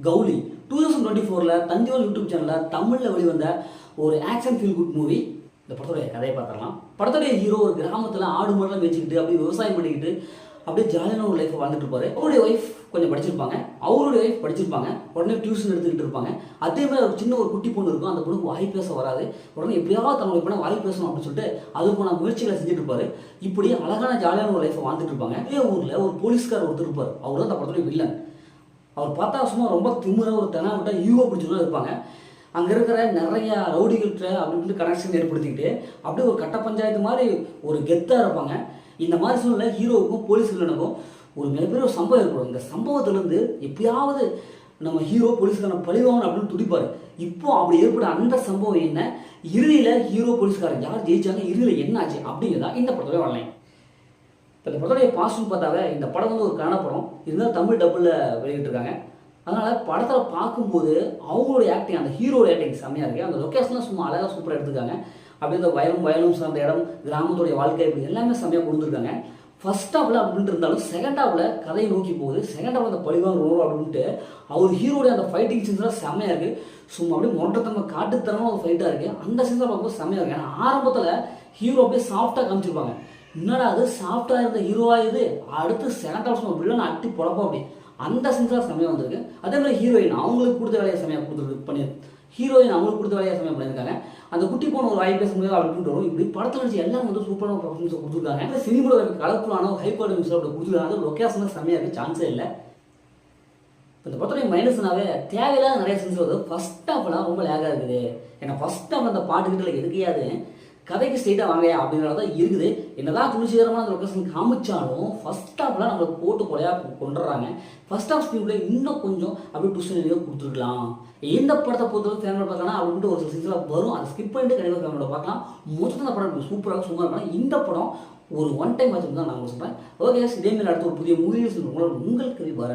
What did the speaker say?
கௌலி 2024 தந்திவன் YouTube சேனலில் தமிழில் வெளிவந்த ஒரு ஆக்ஷன் ஃபீல் குட் மூவி. இந்த படத்தோடைய கதையை பார்த்துடலாம். படத்தோடைய ஹீரோ ஒரு கிராமத்தில் ஆடு மாடெல்லாம் வச்சுக்கிட்டு அப்படியே விவசாயம் பண்ணிக்கிட்டு அப்படியே ஜாலியான ஒரு லைஃப்பை வாழ்ந்துட்டு இருப்பாரு. அவருடைய ஒய்ஃப் கொஞ்சம் படிச்சிருப்பாங்க, அவருடைய ஒய்ஃப் படிச்சிருப்பாங்க. உடனே டியூஷன் எடுத்துக்கிட்டு இருப்பாங்க. அதே மாதிரி ஒரு சின்ன ஒரு குட்டி பொண்ணு இருக்கும். அந்த பொண்ணுக்கு வாய் பேச வராது. உடனே எப்படியாவது தன்னுடைய பொண்ணை வாய் பேசணும் அப்படின்னு சொல்லிட்டு அதுக்கான முயற்சிகளை செஞ்சுட்டு இருப்பாரு. இப்படி அழகான ஜாலியான ஒரு லைஃப்பை வாழ்ந்துட்டு இருப்பாங்க. இதே ஊரில் ஒரு போலீஸ்கார் ஒருத்தர் இருப்பார். அவர் தான் அந்த படத்துடைய வில்லன். அவர் பார்த்தா சும்மா ரொம்ப திமுறை ஒரு தெனாவிட்ட ஈகோ பிடிச்சவங்க இருப்பாங்க. அங்கே இருக்கிற நிறைய ரவுடிகள்கிட்ட அப்படின்னு கனெக்ஷன் ஏற்படுத்திக்கிட்டு அப்படியே ஒரு கட்ட பஞ்சாயத்து மாதிரி ஒரு கெத்தாக இருப்பாங்க. இந்த மாதிரி சூழ்நிலை ஹீரோவுக்கும் போலீஸ் வில்லனுக்கும் ஒரு மிகப்பெரிய ஒரு சம்பவம் ஏற்படும். இந்த சம்பவத்திலேருந்து எப்படியாவது நம்ம ஹீரோ போலீஸ்காரனை பழிவாங்கணும் அப்படின்னு துடிப்பார். இப்போ அப்படி ஏற்பட அந்த சம்பவம் என்ன, இறுதியில் ஹீரோ போலீஸ்காரன் யார் ஜெயிச்சாங்க, இறுதியில் என்ன ஆச்சு அப்படிங்கிறதா இந்த படத்தோட வரலைன். இப்போ இந்த படத்துடைய பாஸ்ட்னு பார்த்தாவே இந்த படம் வந்து ஒரு கன்னட படம், இருந்தாலும் தமிழ் டபுளில் வெளியிட்டிருக்காங்க. அதனால் படத்தில் பார்க்கும்போது அவங்களுடைய ஆக்டிங், அந்த ஹீரோட ஆக்டிங் செம்மையாக இருக்குது. அந்த லொக்கேஷன்லாம் சும்மா அழகாக சூப்பராக எடுத்துருக்காங்க. அப்படியே இந்த வயலும் சார்ந்த இடம், கிராமத்துடைய வாழ்க்கை இப்படி எல்லாமே செம்மையாக கொடுத்துருக்காங்க. ஃபர்ஸ்ட் ஹாஃபில் அப்படின்ட்டு இருந்தாலும் செகண்ட் ஹாஃபில் கதையை நோக்கி போகுது. செகண்ட் ஹாஃபில் அந்த பழிவாங்க அப்படின்ட்டு அவர் ஹீரோடைய அந்த ஃபைட்டிங் சீன்ஸ்லாம் செம்மையாக இருக்குது. சும்மா அப்படியே மொட்டத்தன்மை காட்டுத்தனமாக ஒரு ஃபைட்டாக இருக்குது. அந்த சீன்ஸாக பார்க்கும்போது செம்மையாக இருக்குது. ஏன்னா ஆரம்பத்தில் ஹீரோ அப்படியே சாஃப்டாக காமிச்சிருப்பாங்க. என்னடா அது சாஃப்டாக இருந்த ஹீரோவாக இது, அடுத்து செகண்ட் ஹாஃப் சும்மா வில்லன் அட்டி பொழப்போம் அப்படி அந்த சீன்ஸ்லாம் செம்மையாக வந்திருக்கு. அதே மாதிரி ஹீரோயின் அவங்களுக்கு கொடுத்த வேலையை செம்மையாக அவங்களுக்கு கொடுத்த வேலையை செம்மையாக பண்ணியிருக்காங்க. அந்த குட்டி போன ஒரு வாய் பேச முடியாது அப்படின்ட்டு வரும். இப்படி படத்தில் வச்சு எல்லாம் வந்து சூப்பரான பர்ஃபார்மன்ஸை கொடுத்துருக்காங்க. சினிமாவில் கலர்ஃபுல்லான ஹை குவாலிட்டி அப்படி கொடுத்துருக்காங்க. லொக்கேஷன் செம்மையாக இருக்குது, சான்ஸே இல்லை. இப்போ இந்த படத்துடைய மைனஸ்னாவே தேவையில்லாத நிறைய சீன்ஸ் வருது. ஃபர்ஸ்ட் ஹாஃப்லாம் ரொம்ப லேகாக இருக்குது. ஏன்னா ஃபர்ஸ்ட் ஹாஃப் அந்த பாட்டுக்கிட்ட எதுக்கையாது கதைக்கு ஸ்ட்ரெயிட்டாக வாங்க அப்படிங்கிறத தான் இருக்குது. என்னதான் துணிச்சீகரமான அந்த லொக்கேஷன் காமிச்சாலும் ஃபர்ஸ்ட் ஹாஃப்லாம் நம்மளுக்கு போட்டு கொலையாக கொண்டுறாங்க. ஃபர்ஸ்ட் ஹாஃப் ஸ்பீட்ல இன்னும் கொஞ்சம் அப்படியே டுஷன் கொடுத்துருக்கலாம். எந்த படத்தை பொறுத்தவரை ஃபேமிலியோட பார்க்கலாம் அப்படின்ட்டு ஒரு சில சீன்ஸ்லாம் வரும். அதை ஸ்கிப் பண்ணிட்டு கண்டிப்பாக ஃபேமிலியோட பார்க்கலாம். மொத்தம் அந்த படம் சூப்பராக சும்மா இருக்கலாம். இந்த படம் ஒரு ஒன் டைம் வாட்ச் தான் நான் சொல்கிறேன். ஓகே, இதேமாதிரி அடுத்த ஒரு புதிய மூவிஸ் உங்களுக்கு வர